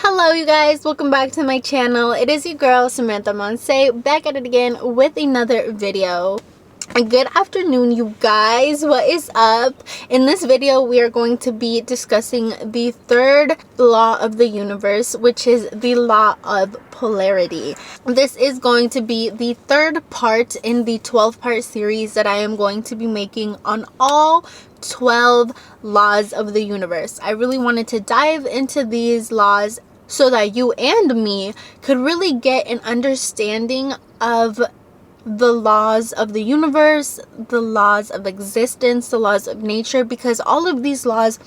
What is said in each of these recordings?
Hello you guys, welcome back to my channel. It is your girl Samantha Monse back at it again with another video. Good afternoon you guys, what is up? In this video we are going to be discussing the third law of the universe, which is the law of polarity. This is going to be the third part in the 12-part series that I am going to be making on all 12 laws of the universe. I really wanted to dive into these laws so that you and me could really get an understanding of the laws of the universe, the laws of existence, the laws of nature, because all of these laws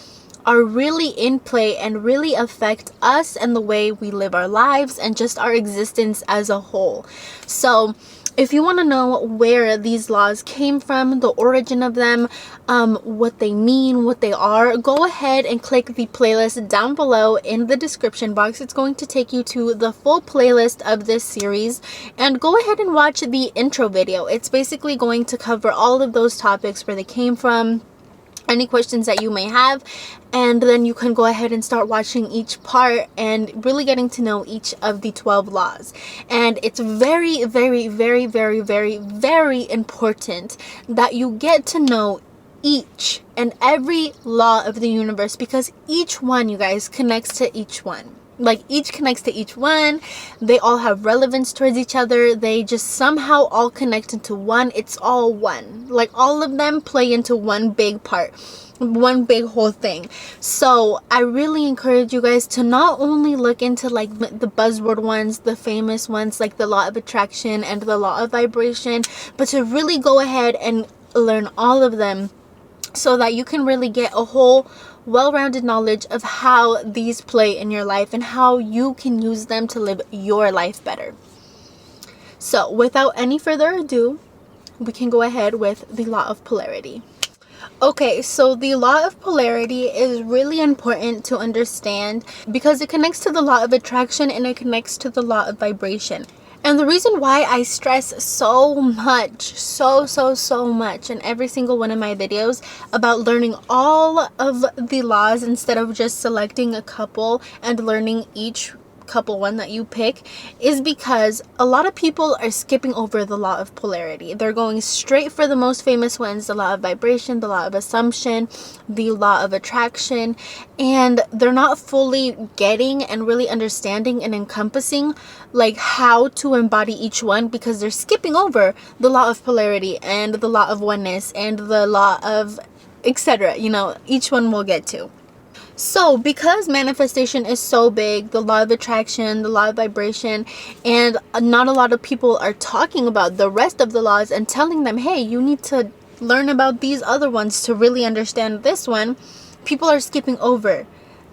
are really in play and really affect us and the way we live our lives and just our existence as a whole. So if you want to know where these laws came from, the origin of them, what they mean, what they are, go ahead and click the playlist down below in the description box. It's going to take you to the full playlist of this series, and go ahead and watch the intro video. It's basically going to cover all of those topics, where they came from, any questions that you may have, and then you can go ahead and start watching each part and really getting to know each of the 12 laws. And it's very, very, very, very, very, very important that you get to know each and every law of the universe, because each one, you guys, connects to each one. Like, each connects to each one. They all have relevance towards each other. They just somehow all connect into one. It's all one. Like, all of them play into one big part, one big whole thing. So I really encourage you guys to not only look into like the buzzword ones, the famous ones like the law of attraction and the law of vibration, but to really go ahead and learn all of them, so that you can really get a whole well-rounded knowledge of how these play in your life and how you can use them to live your life better. So without any further ado, we can go ahead with the law of polarity. Okay, so the law of polarity is really important to understand because it connects to the law of attraction and it connects to the law of vibration. And the reason why I stress so much, so much in every single one of my videos about learning all of the laws instead of just selecting a couple and learning each couple one that you pick, is because a lot of people are skipping over the law of polarity. They're going straight for the most famous ones, the law of vibration, the law of assumption, the law of attraction, and they're not fully getting and really understanding and encompassing like how to embody each one, because they're skipping over the law of polarity and the law of oneness and the law of etc. You know, each one we'll get to. So because manifestation is so big, the law of attraction, the law of vibration, and not a lot of people are talking about the rest of the laws and telling them, hey, you need to learn about these other ones to really understand this one, people are skipping over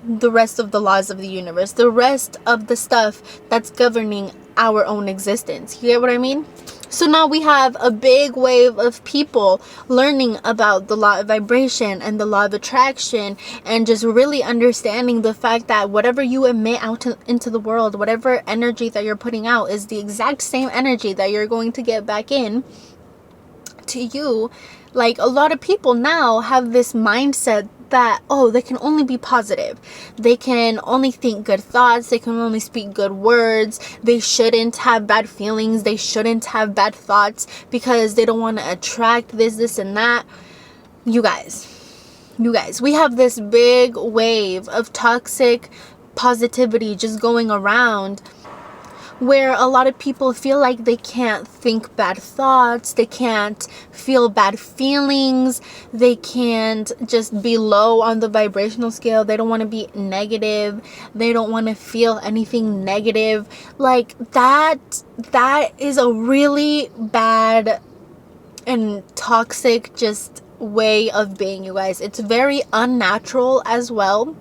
the rest of the laws of the universe, the rest of the stuff that's governing our own existence. You get what I mean? So now we have a big wave of people learning about the law of vibration and the law of attraction, and just really understanding the fact that whatever you emit out into the world, whatever energy that you're putting out, is the exact same energy that you're going to get back in to you. Like, a lot of people now have this mindset that, oh, they can only be positive, they can only think good thoughts, they can only speak good words, they shouldn't have bad feelings, they shouldn't have bad thoughts because they don't want to attract this and that. You guys, we have this big wave of toxic positivity just going around, where a lot of people feel like they can't think bad thoughts, they can't feel bad feelings, they can't just be low on the vibrational scale, they don't want to be negative, they don't want to feel anything negative. Like, that is a really bad and toxic just way of being, you guys. It's very unnatural as well.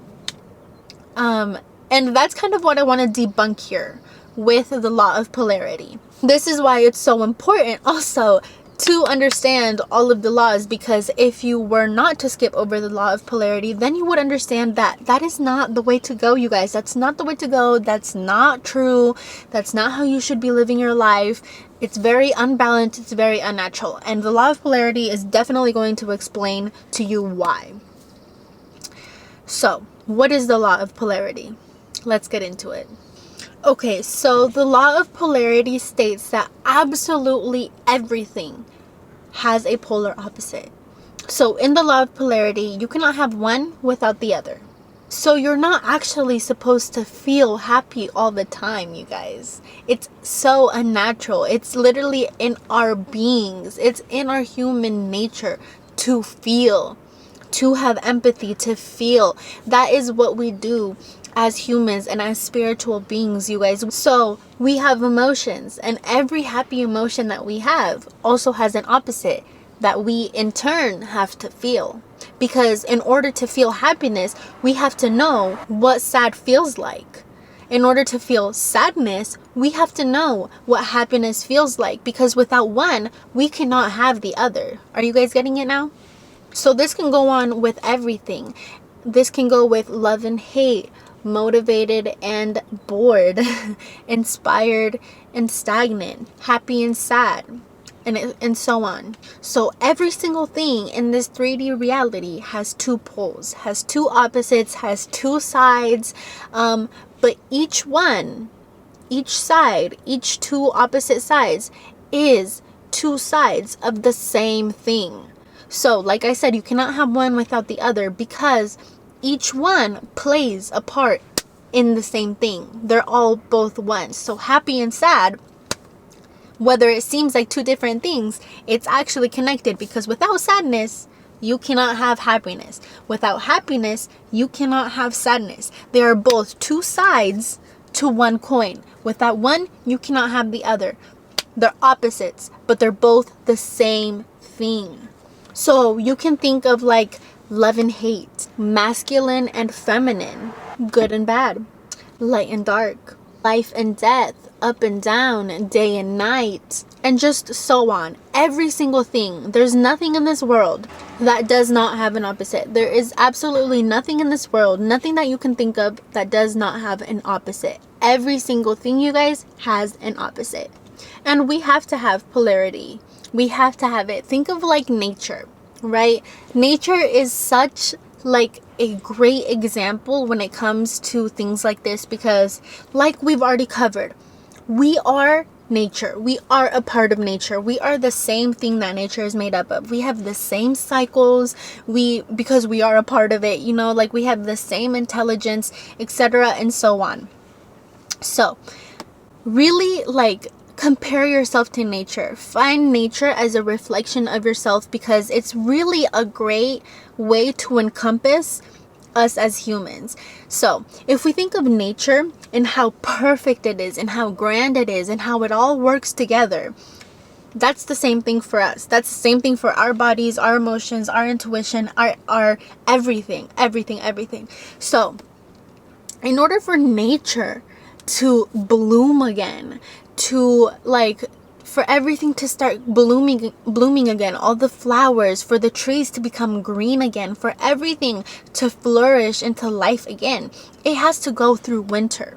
And that's kind of what I want to debunk here with the law of polarity. This is why it's so important also to understand all of the laws, because if you were not to skip over the law of polarity, then you would understand that that is not the way to go, you guys. That's not the way to go. That's not true. That's not how you should be living your life. It's very unbalanced. It's very unnatural. And the law of polarity is definitely going to explain to you why. So, what is the law of polarity? Let's get into it. Okay, so the law of polarity states that absolutely everything has a polar opposite. So in the law of polarity, you cannot have one without the other. So you're not actually supposed to feel happy all the time, you guys. It's so unnatural. It's literally in our beings. It's in our human nature to feel, to have empathy, to feel. That is what we do as humans and as spiritual beings, you guys. So we have emotions, and every happy emotion that we have also has an opposite that we in turn have to feel. Because in order to feel happiness, we have to know what sad feels like. In order to feel sadness, we have to know what happiness feels like. Because without one, we cannot have the other. Are you guys getting it now? So this can go on with everything. This can go with love and hate, motivated and bored, inspired and stagnant, happy and sad, and so on. So every single thing in this 3D reality has two poles, has two opposites, has two sides, but each one, each side, each two opposite sides is two sides of the same thing. So like I said, you cannot have one without the other, because each one plays a part in the same thing. They're all both one. So happy and sad, whether it seems like two different things, it's actually connected, because without sadness, you cannot have happiness. Without happiness, you cannot have sadness. They are both two sides to one coin. Without one, you cannot have the other. They're opposites, but they're both the same thing. So you can think of like love and hate, masculine and feminine, good and bad, light and dark, life and death, up and down, day and night, and just so on. Every single thing. There's nothing in this world that does not have an opposite. There is absolutely nothing in this world, nothing that you can think of that does not have an opposite. Every single thing, you guys, has an opposite. And we have to have polarity. We have to have it. Think of like nature, right? Nature is such like a great example when it comes to things like this, because like we've already covered, we are nature. We are a part of nature. We are the same thing that nature is made up of. We have the same cycles, because we are a part of it, you know, like we have the same intelligence, etc., and so on. So really, like, compare yourself to nature. Find nature as a reflection of yourself, because it's really a great way to encompass us as humans. So if we think of nature and how perfect it is and how grand it is and how it all works together, that's the same thing for us. That's the same thing for our bodies, our emotions, our intuition, our everything. So in order for nature to bloom again, to like for everything to start blooming again, all the flowers, for the trees to become green again, for everything to flourish into life again, it has to go through winter.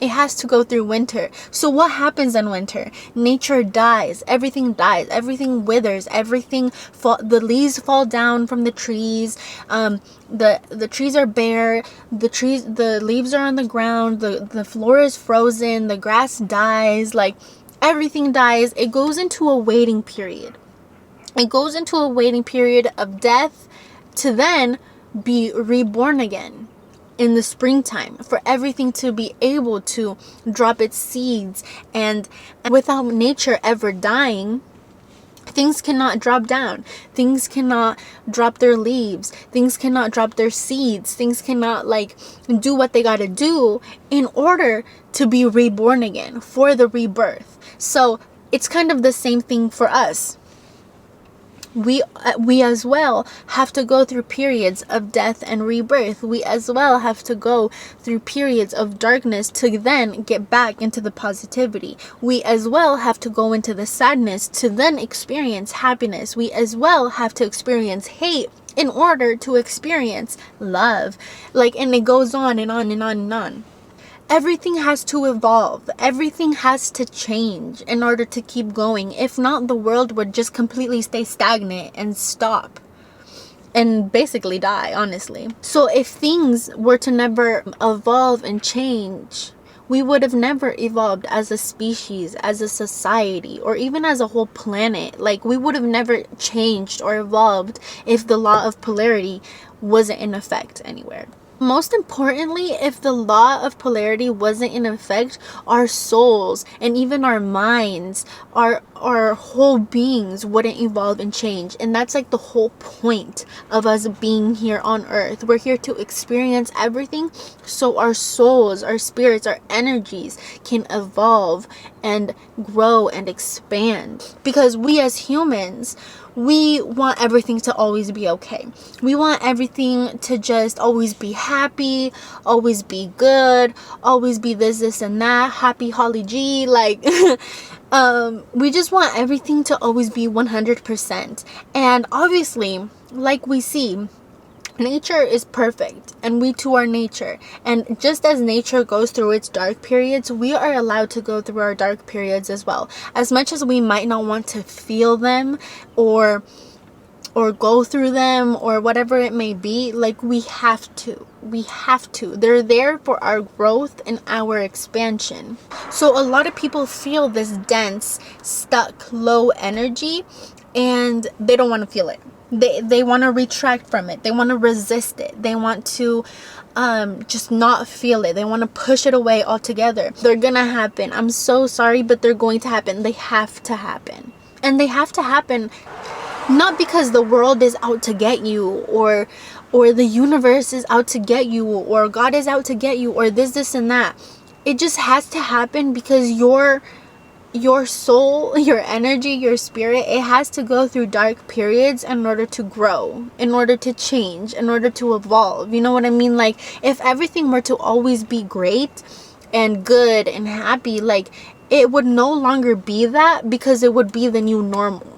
It has to go through winter. So what happens in winter? Nature dies. Everything withers. The leaves fall down from the trees. The trees are bare. The leaves are on the ground. The floor is frozen. The grass dies. Like, everything dies. It goes into a waiting period. It goes into a waiting period of death to then be reborn again in the springtime, for everything to be able to drop its seeds. And without nature ever dying, things cannot drop down. Things cannot drop their leaves. Things cannot drop their seeds. Things cannot like do what they gotta do in order to be reborn again, for the rebirth. So it's kind of the same thing for us. We as well have to go through periods of death and rebirth. We as well have to go through periods of darkness to then get back into the positivity. We as well have to go into the sadness to then experience happiness. We as well have to experience hate in order to experience love. Like, and it goes on and on and on and on. Everything has to evolve. Everything has to change in order to keep going. If not, the world would just completely stay stagnant and stop. and basically die, honestly. So if things were to never evolve and change, we would have never evolved as a species, as a society, or even as a whole planet. Like, we would have never changed or evolved if the law of polarity wasn't in effect anywhere. Most importantly, if the law of polarity wasn't in effect, our souls and even our minds, our whole beings wouldn't evolve and change. And that's like the whole point of us being here on earth. We're here to experience everything so our souls, our spirits, our energies can evolve and grow and expand. Because we as humans, we want everything to always be okay. We want everything to just always be happy, always be good, always be this and that, happy Holly G. Like, we just want everything to always be 100%. And obviously, like we see, nature is perfect, and we too are nature. And just as nature goes through its dark periods, we are allowed to go through our dark periods as well. As much as we might not want to feel them or go through them or whatever it may be, like, we have to. They're there for our growth and our expansion. So a lot of people feel this dense, stuck, low energy, and they don't want to feel it. They want to retract from it. They want to resist it. They want to just not feel it. They want to push it away altogether. They're gonna happen. I'm so sorry, but they're going to happen. They have to happen. And they have to happen not because the world is out to get you, or the universe is out to get you, or God is out to get you, or this and that. It just has to happen because your soul, your energy, your spirit, it has to go through dark periods in order to grow, in order to change, in order to evolve. You know what I mean? Like, if everything were to always be great and good and happy, like, it would no longer be that, because it would be the new normal.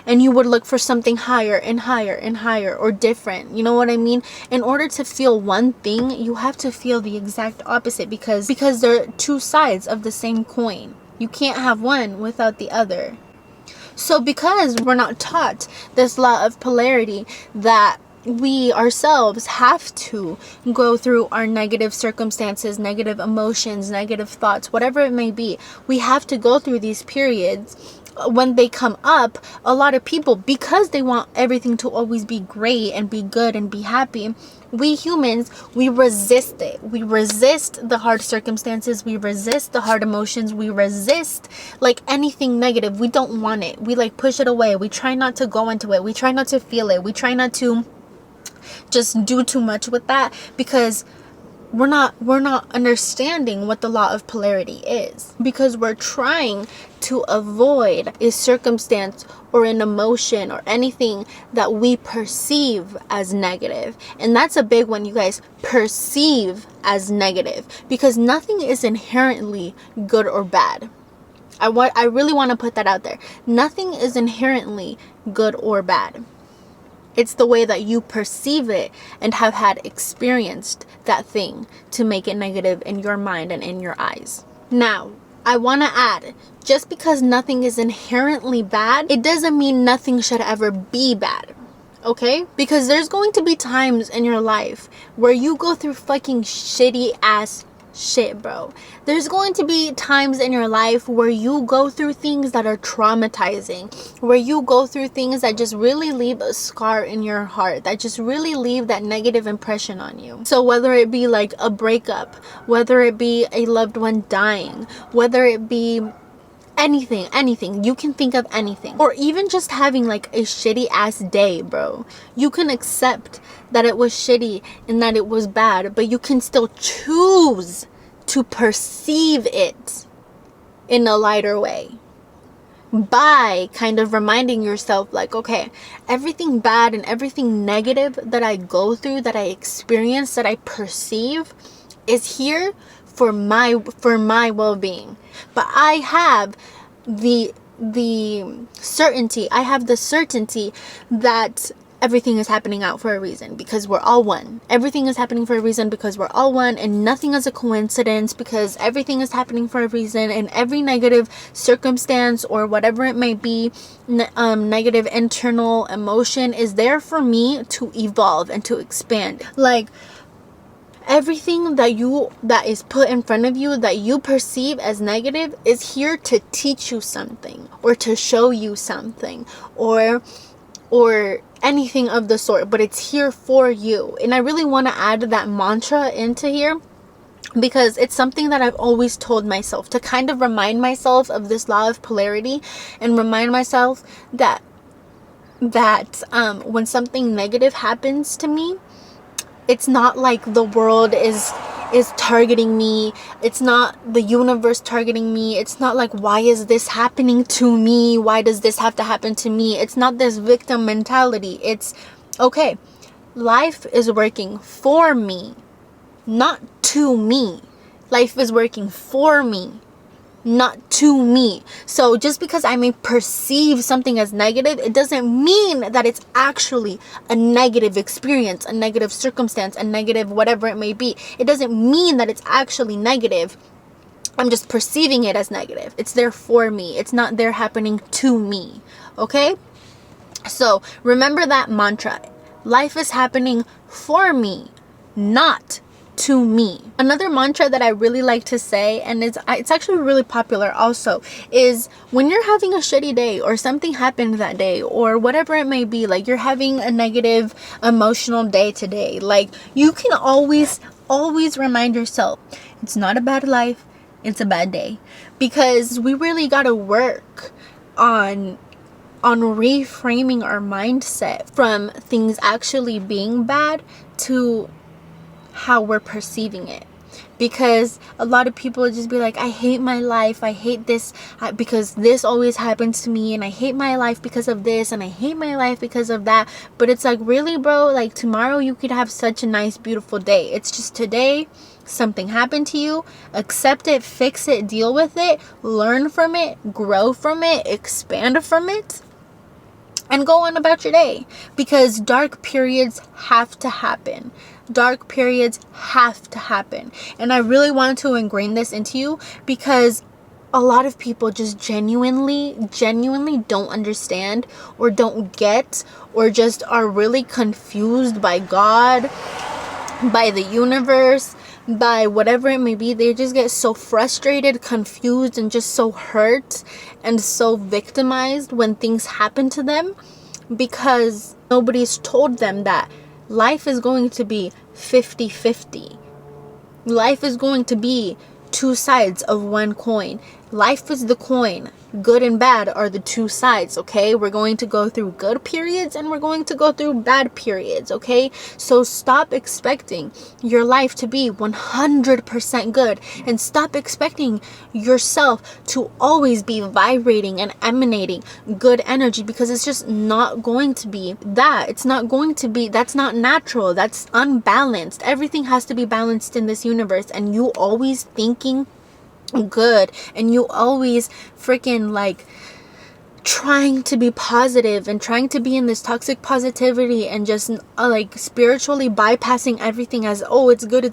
And you would look for something higher and higher and higher, or different. You know what I mean? In order to feel one thing, you have to feel the exact opposite, because they're two sides of the same coin. You can't have one without the other. So because we're not taught this law of polarity, that we ourselves have to go through our negative circumstances, negative emotions, negative thoughts, whatever it may be, we have to go through these periods. When they come up, a lot of people, because they want everything to always be great and be good and be happy, we humans, we resist it. We resist the hard circumstances. We resist the hard emotions. We resist like anything negative. We don't want it. We like push it away. We try not to go into it. We try not to feel it. We try not to just do too much with that, because we're not understanding what the law of polarity is, because we're trying to avoid a circumstance or an emotion or anything that we perceive as negative. And that's a big one, you guys. Perceive as negative, because nothing is inherently good or bad. I really want to put that out there. Nothing is inherently good or bad. It's the way that you perceive it and have had experienced that thing to make it negative in your mind and in your eyes. Now, I want to add, just because nothing is inherently bad, it doesn't mean nothing should ever be bad. Okay? Because there's going to be times in your life where you go through fucking shitty ass shit, bro. There's going to be times in your life where you go through things that are traumatizing, where you go through things that just really leave a scar in your heart, that just really leave that negative impression on you. So whether it be like a breakup, whether it be a loved one dying, whether it be anything, you can think of anything, or even just having like a shitty ass day, bro. You can accept that it was shitty and that it was bad, but you can still choose to perceive it in a lighter way by kind of reminding yourself, like, okay, everything bad and everything negative that I go through, that I experience, that I perceive is here for my well-being. But I have the certainty that everything is happening out for a reason, because we're all one. Everything is happening for a reason because we're all one, and nothing is a coincidence, because everything is happening for a reason. And every negative circumstance or whatever it may be, negative internal emotion is there for me to evolve and to expand. Like, everything that is put in front of you that you perceive as negative is here to teach you something, or to show you something, or anything of the sort, but it's here for you. And I really want to add that mantra into here, because it's something that I've always told myself, to kind of remind myself of this law of polarity, and remind myself that when something negative happens to me, it's not like the world is targeting me. It's not the universe targeting me. It's not like, why is this happening to me? Why does this have to happen to me? It's not this victim mentality. It's, okay, life is working for me, not to me. Life is working for me, not to me. So just because I may perceive something as negative, it doesn't mean that it's actually a negative experience, a negative circumstance, a negative whatever it may be. It doesn't mean that it's actually negative. I'm just perceiving it as negative. It's there for me. It's not there happening to me. Okay? So remember that mantra. Life is happening for me, not to me. Another mantra that I really like to say, and it's actually really popular also, is when you're having a shitty day, or something happened that day, or whatever it may be, like you're having a negative emotional day today, like you can always remind yourself, it's not a bad life, it's a bad day. Because we really got to work on reframing our mindset from things actually being bad to how we're perceiving it. Because a lot of people just be like, I hate my life, I hate this because this always happens to me, and I hate my life because of this, and I hate my life because of that. But it's like, really, bro? Like, tomorrow you could have such a nice, beautiful day. It's just today something happened to you. Accept it, fix it, deal with it, learn from it, grow from it, expand from it, and go on about your day. Because dark periods have to happen. Dark periods have to happen. And I really wanted to ingrain this into you, because a lot of people just genuinely don't understand, or don't get, or just are really confused by God, by the universe, by whatever it may be. They just get so frustrated, confused, and just so hurt and so victimized when things happen to them, because nobody's told them that life is going to be 50-50. Life is going to be two sides of one coin. Life is the coin. Good and bad are the two sides, okay? We're going to go through good periods, and we're going to go through bad periods, okay? So stop expecting your life to be 100% good, and stop expecting yourself to always be vibrating and emanating good energy, because it's just not going to be that. It's not going to be, that's not natural. That's unbalanced. Everything has to be balanced in this universe, and you always thinking good, and you always freaking like trying to be positive and trying to be in this toxic positivity, and just like spiritually bypassing everything as, oh, it's good,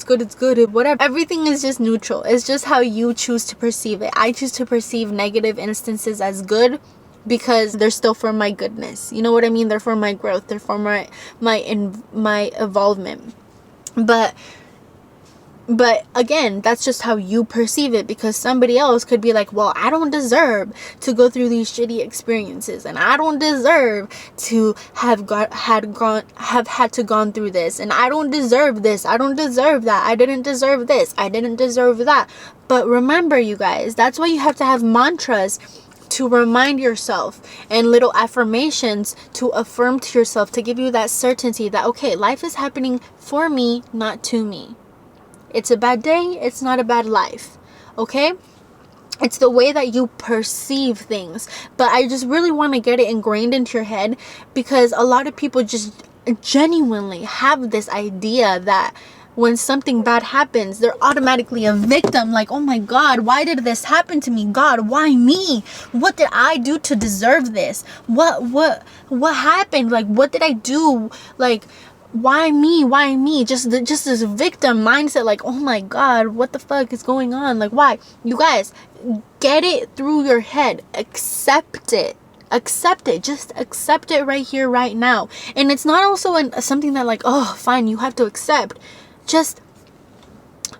whatever. Everything is just neutral. It's just how you choose to perceive it. I choose to perceive negative instances as good, because they're still for my goodness. You know what I mean? They're for my growth. They're for my evolvement. But again, that's just how you perceive it, because somebody else could be like, well, I don't deserve to go through these shitty experiences, and I don't deserve to have had to gone through this, and I don't deserve this, I don't deserve that, I didn't deserve this, I didn't deserve that. But remember, you guys, that's why you have to have mantras to remind yourself, and little affirmations to affirm to yourself, to give you that certainty that, okay, life is happening for me, not to me. It's a bad day, it's not a bad life, okay? It's the way that you perceive things. But I just really want to get it ingrained into your head, because a lot of people just genuinely have this idea that when something bad happens, they're automatically a victim. Like, oh my God, why did this happen to me? God, why me? What did I do to deserve this? What happened? Like, what did I do? Like, why me? Why me? Just this victim mindset. Like, oh my God, what the fuck is going on? Like, why? You guys, get it through your head. Accept it. Accept it. Just accept it right here, right now. And it's not also something that like, oh, fine, you have to accept. Just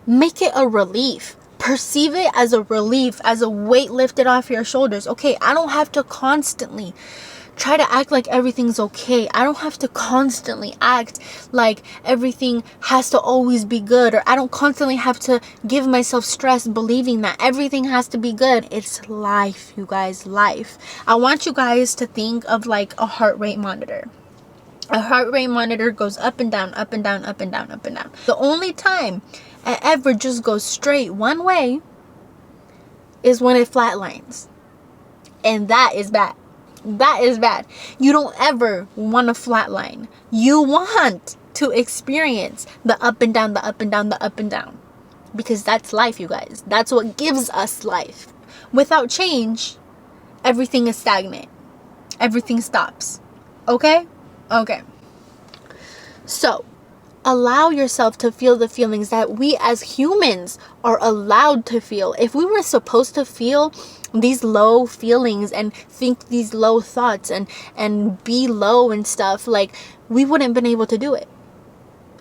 make it a relief. Perceive it as a relief, as a weight lifted off your shoulders. Okay, I don't have to constantly try to act like everything's okay. I don't have to constantly act like everything has to always be good, or I don't constantly have to give myself stress believing that everything has to be good. It's life, you guys, life. I want you guys to think of like a heart rate monitor. A heart rate monitor goes up and down, up and down, up and down, up and down. The only time it ever just goes straight one way is when it flatlines. And that is bad. That is bad. You don't ever want to flatline. You want to experience the up and down, the up and down, the up and down. Because that's life, you guys. That's what gives us life. Without change, everything is stagnant. Everything stops. Okay? Okay. So, allow yourself to feel the feelings that we as humans are allowed to feel. If we were supposed to feel these low feelings and think these low thoughts and be low and stuff, like, we wouldn't been able to do it.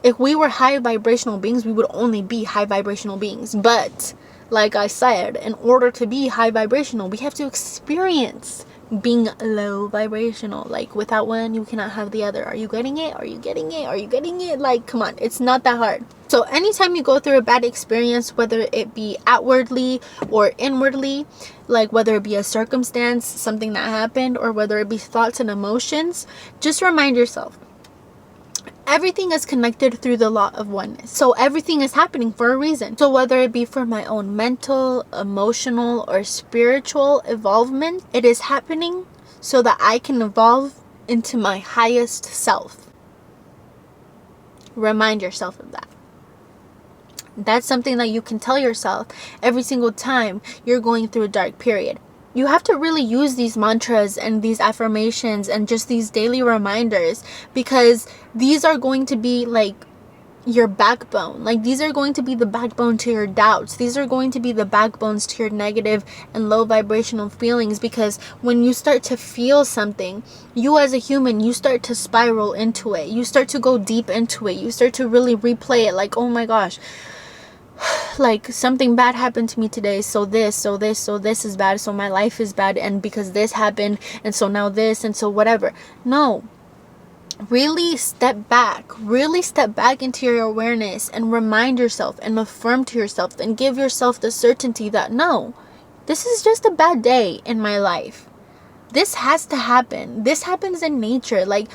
If we were high vibrational beings, we would only be high vibrational beings. But like I said, in order to be high vibrational, we have to experience being low vibrational. Like, without one, you cannot have the other. Are you getting it? Are you getting it? Are you getting it? Like, come on, it's not that hard. So anytime you go through a bad experience, whether it be outwardly or inwardly, like whether it be a circumstance, something that happened, or whether it be thoughts and emotions, just remind yourself, everything is connected through the law of oneness. So everything is happening for a reason. So whether it be for my own mental, emotional, or spiritual evolvement, it is happening so that I can evolve into my highest self. Remind yourself of that. That's something that you can tell yourself every single time you're going through a dark period. You have to really use these mantras and these affirmations and just these daily reminders, because these are going to be like your backbone. Like, these are going to be the backbone to your doubts. These are going to be the backbones to your negative and low vibrational feelings, because when you start to feel something, you as a human, you start to spiral into it. You start to go deep into it. You start to really replay it like, oh my gosh, like something bad happened to me today, so this is bad, so my life is bad, and because this happened, and so now this, and so whatever. No, really step back into your awareness and remind yourself and affirm to yourself and give yourself the certainty that no, this is just a bad day in my life. This has to happen. This happens in nature. Like,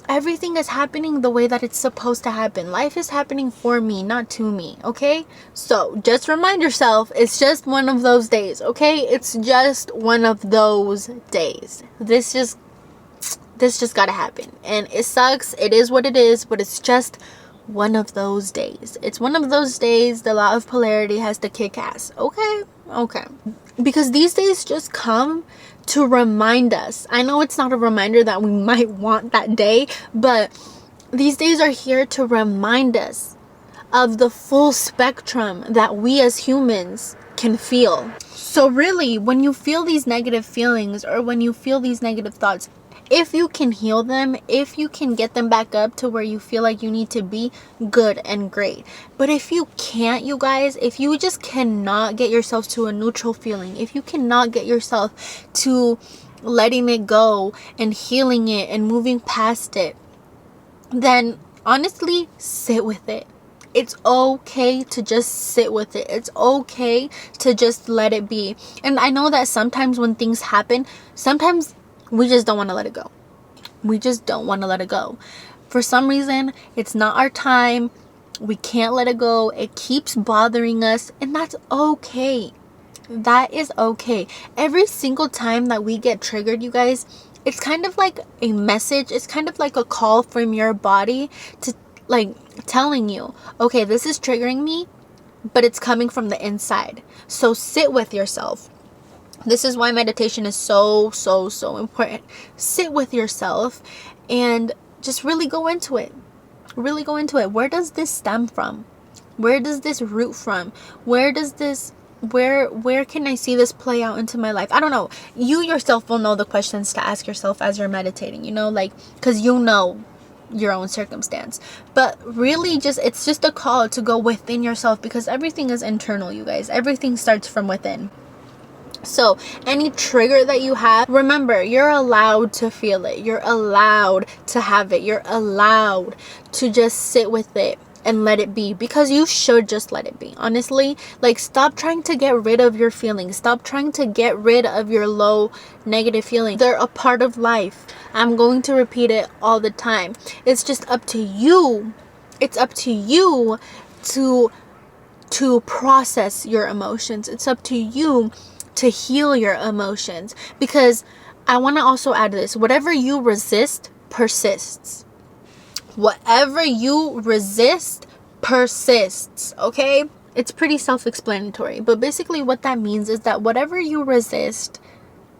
everything is happening the way that it's supposed to happen. Life is happening for me, not to me, okay? So just remind yourself, it's just one of those days, okay? It's just one of those days. This just gotta happen. And it sucks. It is what it is, but it's just one of those days. It's one of those days the law of polarity has to kick ass, okay? Okay. Because these days just come to remind us. I know it's not a reminder that we might want that day, but these days are here to remind us of the full spectrum that we as humans can feel. So really, when you feel these negative feelings or when you feel these negative thoughts, if you can heal them, if you can get them back up to where you feel like you need to be, good and great. But if you can't, you guys, if you just cannot get yourself to a neutral feeling, if you cannot get yourself to letting it go and healing it and moving past it, then honestly, sit with it. It's okay to just sit with it. It's okay to just let it be. And I know that sometimes when things happen, sometimes we just don't want to let it go. We just don't want to let it go. For some reason, it's not our time. We can't let it go. It keeps bothering us, and that's okay. That is okay. Every single time that we get triggered, you guys, it's kind of like a message. It's kind of like a call from your body to like telling you, okay, this is triggering me, but it's coming from the inside. So sit with yourself. This is why meditation is so important. Sit with yourself and just really go into it. Really go into it. Where does this stem from? Where does this root from? Where can I see this play out into my life? I don't know. You yourself will know the questions to ask yourself as you're meditating, like, because you know your own circumstance. But really, it's just a call to go within yourself, because everything is internal, you guys. Everything starts from within. So any trigger that you have, remember, you're allowed to feel it. You're allowed to have it. You're allowed to just sit with it and let it be, because you should just let it be. Honestly, like, stop trying to get rid of your feelings. Stop trying to get rid of your low negative feelings. They're a part of life. I'm going to repeat it all the time. It's just up to you. It's up to you to process your emotions. It's up to you to heal your emotions, because I want to also add this: whatever you resist persists. Whatever you resist persists. Okay, it's pretty self-explanatory, but basically what that means is that whatever you resist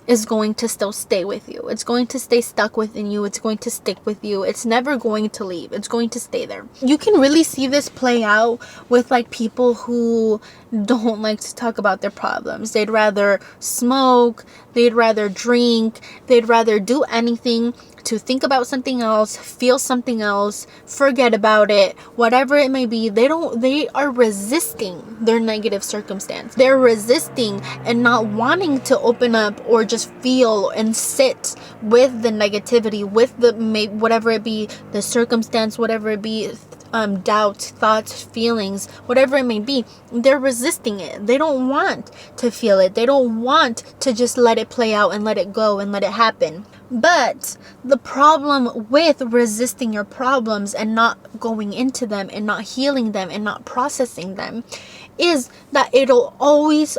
is going to still stay with you. It's going to stay stuck within you. It's going to stick with you. It's never going to leave. It's going to stay there. You can really see this play out with like people who don't like to talk about their problems. They'd rather smoke, they'd rather drink, they'd rather do anything to think about something else, feel something else, forget about it, whatever it may be. They are resisting their negative circumstance. They're resisting and not wanting to open up or just feel and sit with the negativity, with the whatever it be, the circumstance, whatever it be, doubts, thoughts, feelings, whatever it may be. They're resisting it. They don't want to feel it. They don't want to just let it play out and let it go and let it happen. But the problem with resisting your problems and not going into them and not healing them and not processing them is that it'll always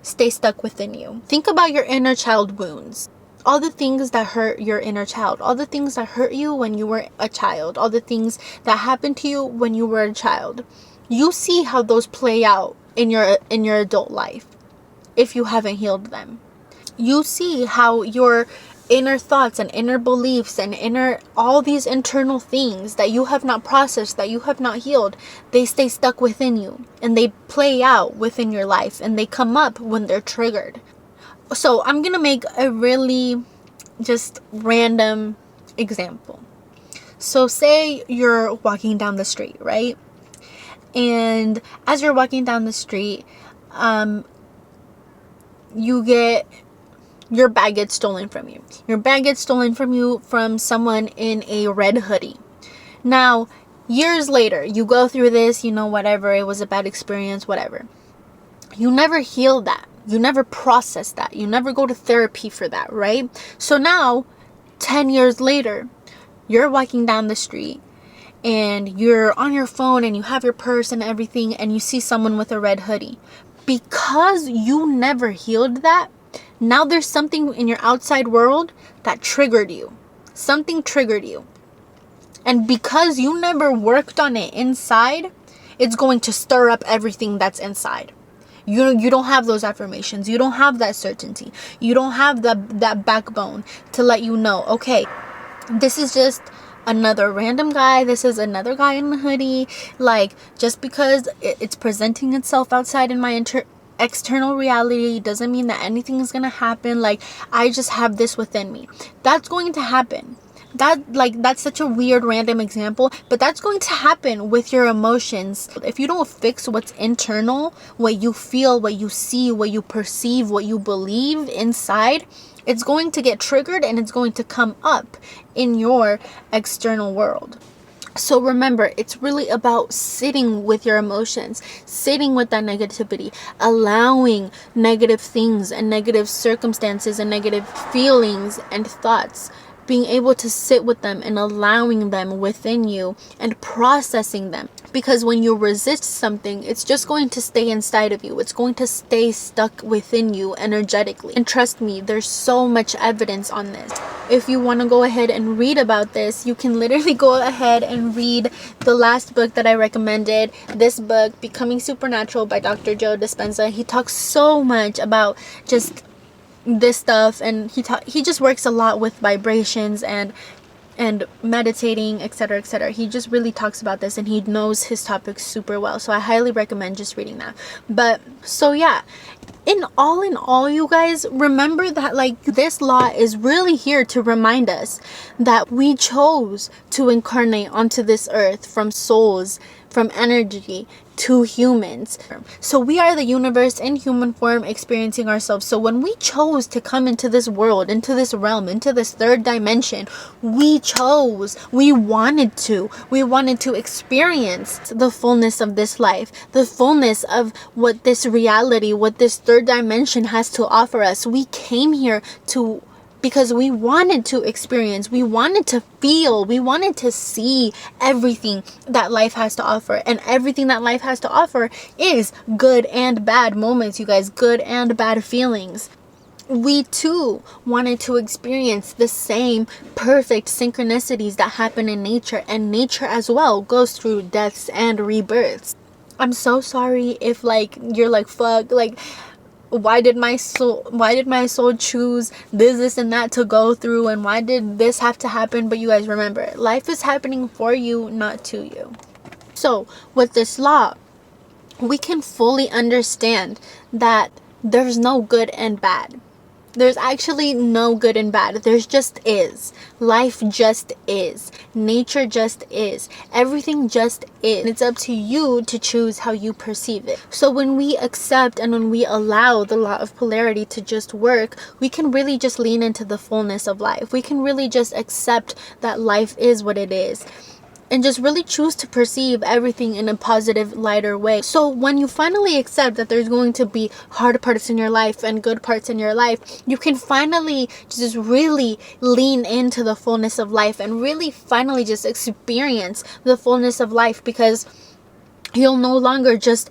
stay stuck within you. Think about your inner child wounds. All the things that hurt your inner child, all the things that hurt you when you were a child, all the things that happened to you when you were a child. You see how those play out in your adult life if you haven't healed them. You see how your inner thoughts and inner beliefs and all these internal things that you have not processed, that you have not healed, they stay stuck within you and they play out within your life and they come up when they're triggered. So I'm going to make a really just random example. So say you're walking down the street, right? And as you're walking down the street, your bag gets stolen from you. Your bag gets stolen from you from someone in a red hoodie. Now, years later, you go through this, whatever, it was a bad experience, whatever. You never healed that. You never process that. You never go to therapy for that, right? So now, 10 years later, you're walking down the street and you're on your phone and you have your purse and everything and you see someone with a red hoodie. Because you never healed that, now there's something in your outside world that triggered you. Something triggered you. And because you never worked on it inside, it's going to stir up everything that's inside. You don't have those affirmations. You don't have that certainty. You don't have that backbone to let you know, okay, this is just another random guy. This is another guy in a hoodie. Like, just because it's presenting itself outside in my external reality doesn't mean that anything is going to happen. Like, I just have this within me. That's going to happen. That's such a weird random example, but that's going to happen with your emotions. If you don't fix what's internal, what you feel, what you see, what you perceive, what you believe inside, it's going to get triggered and it's going to come up in your external world. So remember, it's really about sitting with your emotions, sitting with that negativity, allowing negative things and negative circumstances and negative feelings and thoughts, being able to sit with them and allowing them within you and processing them. Because when you resist something, it's just going to stay inside of you. It's going to stay stuck within you energetically. And trust me, there's so much evidence on this. If you want to go ahead and read about this, you can literally go ahead and read the last book that I recommended. This book, Becoming Supernatural by Dr. Joe Dispenza. He talks so much about just this stuff, and he just works a lot with vibrations and meditating, etc., etc. He just really talks about this, and he knows his topics super well, so I highly recommend just reading that. But so yeah, in all, you guys, remember that like this law is really here to remind us that we chose to incarnate onto this earth from souls, from energy, to humans. So we are the universe in human form experiencing ourselves. So when we chose to come into this world, into this realm, into this third dimension, we wanted to experience the fullness of this life, the fullness of what this reality, what this third dimension has to offer us. We came here because we wanted to experience, we wanted to feel, we wanted to see everything that life has to offer. And everything that life has to offer is good and bad moments, you guys, good and bad feelings. We too wanted to experience the same perfect synchronicities that happen in nature, and nature as well goes through deaths and rebirths. I'm so sorry if like you're like, fuck, like why did my soul choose this and that to go through, and why did this have to happen? But you guys, remember, life is happening for you, not to you. So with this law, we can fully understand that there's no good and bad. There's actually no good and bad. There's just is. Life just is. Nature just is. Everything just is. It's up to you to choose how you perceive it. So when we accept and when we allow the law of polarity to just work, we can really just lean into the fullness of life. We can really just accept that life is what it is, and just really choose to perceive everything in a positive, lighter way. So when you finally accept that there's going to be hard parts in your life and good parts in your life, you can finally just really lean into the fullness of life and really finally just experience the fullness of life, because you'll no longer just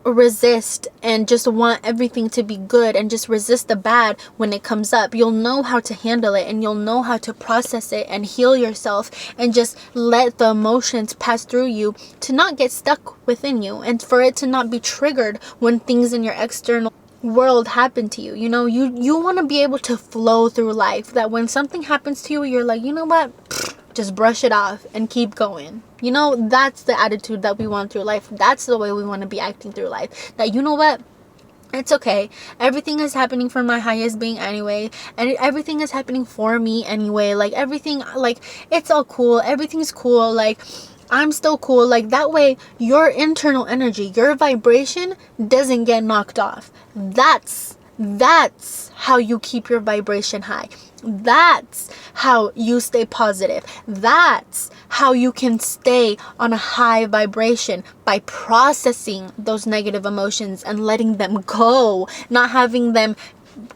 resist and just want everything to be good and just resist the bad when it comes up. You'll know how to handle it, and you'll know how to process it and heal yourself, and just let the emotions pass through you to not get stuck within you, and for it to not be triggered when things in your external world happen to you. You know, you want to be able to flow through life, that when something happens to you, you're like, you know what, just brush it off and keep going. You know, that's the attitude that we want through life. That's the way we want to be acting through life. That, you know what, it's okay. Everything is happening for my highest being anyway. And everything is happening for me anyway. Like, everything, like, it's all cool. Everything's cool. Like, I'm still cool. Like, that way, your internal energy, your vibration doesn't get knocked off. That's how you keep your vibration high. That's how you stay positive. That's how you can stay on a high vibration, by processing those negative emotions and letting them go, not having them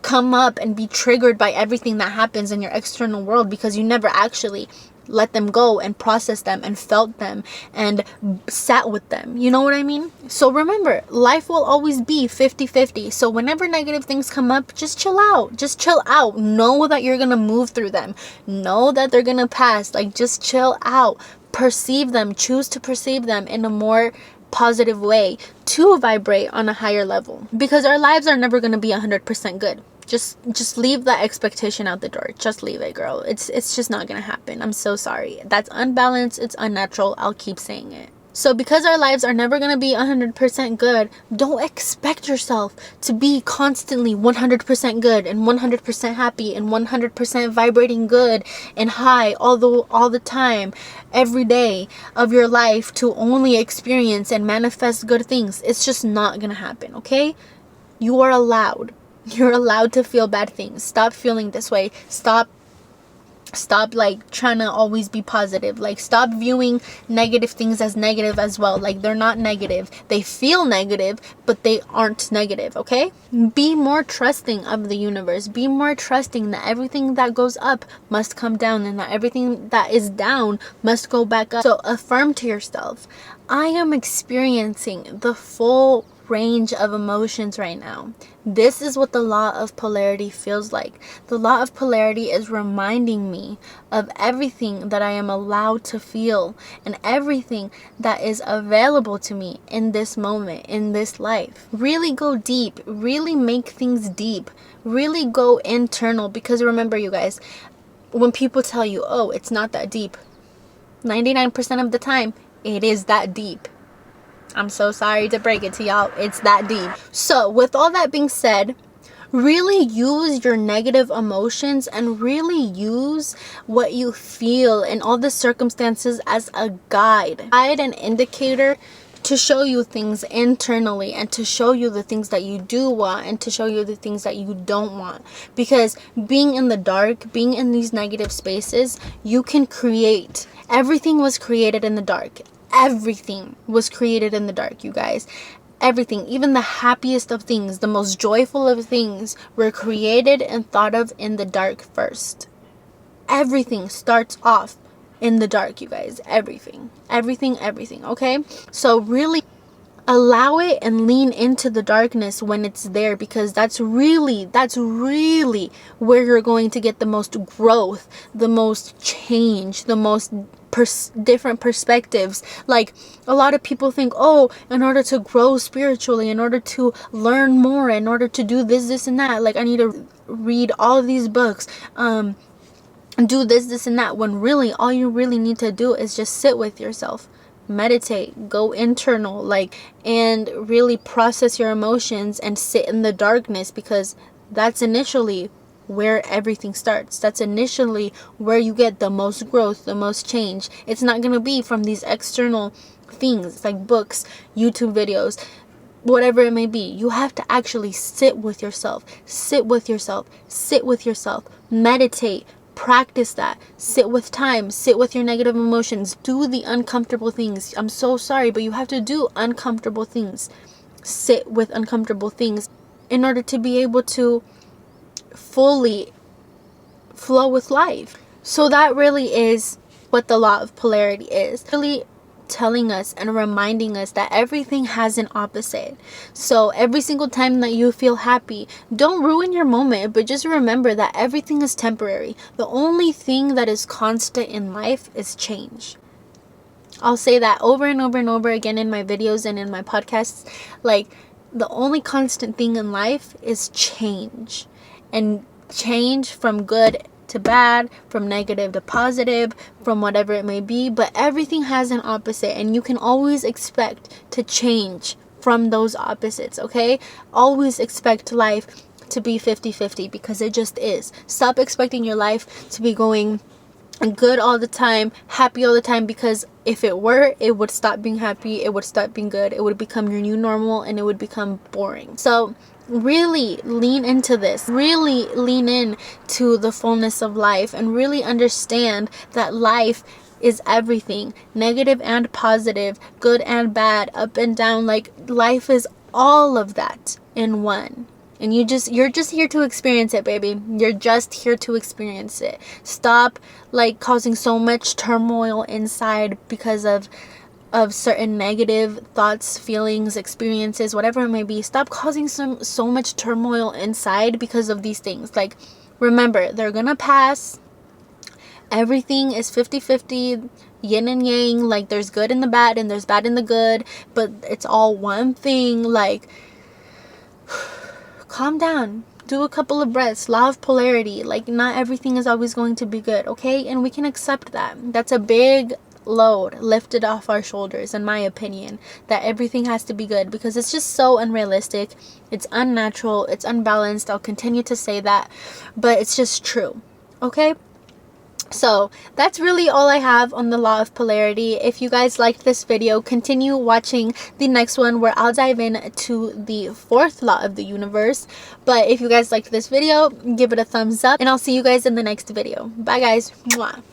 come up and be triggered by everything that happens in your external world, because you never actually let them go and process them and felt them and sat with them. You know what I mean? So remember, life will always be 50-50. So whenever negative things come up, just chill out. Just chill out. Know that you're going to move through them. Know that they're going to pass. Like, just chill out. Perceive them. Choose to perceive them in a more positive way to vibrate on a higher level. Because our lives are never going to be 100% good. Just leave that expectation out the door. Just leave it, girl. It's just not gonna happen. I'm so sorry. That's unbalanced. It's unnatural. I'll keep saying it. So because our lives are never gonna be 100% good, don't expect yourself to be constantly 100% good and 100% happy and 100% vibrating good and high all the time, every day of your life, to only experience and manifest good things. It's just not gonna happen, okay? You are allowed. You're allowed to feel bad things. Stop feeling this way. Stop like trying to always be positive. Like, stop viewing negative things as negative as well. Like, they're not negative. They feel negative, but they aren't negative, okay? Be more trusting of the universe. Be more trusting that everything that goes up must come down, and that everything that is down must go back up. So affirm to yourself, I am experiencing the full range of emotions right now. This is what the law of polarity feels like. The law of polarity is reminding me of everything that I am allowed to feel and everything that is available to me in this moment, in this life. Really go deep, really make things deep, really go internal, because remember, you guys, when people tell you, oh, it's not that deep, 99% of the time, it is that deep. I'm so sorry to break it to y'all. It's that deep. So with all that being said, really use your negative emotions and really use what you feel in all the circumstances as a guide and indicator to show you things internally and to show you the things that you do want and to show you the things that you don't want. Because being in the dark, being in these negative spaces, you can create. Everything was created in the dark. Everything was created in the dark, you guys. Everything, even the happiest of things, the most joyful of things, were created and thought of in the dark first. Everything starts off in the dark, you guys. Everything, okay? So really allow it and lean into the darkness when it's there, because that's really where you're going to get the most growth, the most change, the most different perspectives. Like, a lot of people think, oh, in order to grow spiritually, in order to learn more, in order to do this and that, like, I need to read all of these books, do this and that, when really all you really need to do is just sit with yourself, meditate, go internal, like, and really process your emotions and sit in the darkness, because that's initially where everything starts. That's initially where you get the most growth, the most change. It's not going to be from these external things like books, YouTube videos, whatever it may be. You have to actually sit with yourself, meditate, practice that, sit with time, sit with your negative emotions, do the uncomfortable things. I'm so sorry, but you have to do uncomfortable things. Sit with uncomfortable things in order to be able to fully flow with life. So that really is what the law of polarity is. Really telling us and reminding us that everything has an opposite. So every single time that you feel happy, don't ruin your moment, but just remember that everything is temporary. The only thing that is constant in life is change. I'll say that over and over and over again in my videos and in my podcasts. Like, the only constant thing in life is change. And change from good to bad, from negative to positive, from whatever it may be. But everything has an opposite, and you can always expect to change from those opposites, okay? Always expect life to be 50-50, because it just is. Stop expecting your life to be going good all the time, happy all the time, because if it were, it would stop being happy, it would stop being good, it would become your new normal, and it would become boring. So really lean into this, really lean in to the fullness of life, and really understand that life is everything, negative and positive, good and bad, up and down. Like, life is all of that in one. And you're just here to experience it, baby. You're just here to experience it. Stop like causing so much turmoil inside because of certain negative thoughts, feelings, experiences, whatever it may be. Stop causing so much turmoil inside because of these things. Like, remember, they're gonna pass. Everything is 50-50, yin and yang. Like, there's good in the bad and there's bad in the good, but it's all one thing. Like, calm down, do a couple of breaths. Law of polarity. Like, not everything is always going to be good, okay? And we can accept that. That's a big load lifted off our shoulders, in my opinion, that everything has to be good, because it's just so unrealistic, it's unnatural, it's unbalanced. I'll continue to say that, but it's just true, okay? So that's really all I have on the law of polarity. If you guys liked this video, continue watching the next one, where I'll dive into the fourth law of the universe. But if you guys liked this video, give it a thumbs up, and I'll see you guys in the next video. Bye guys. Mwah.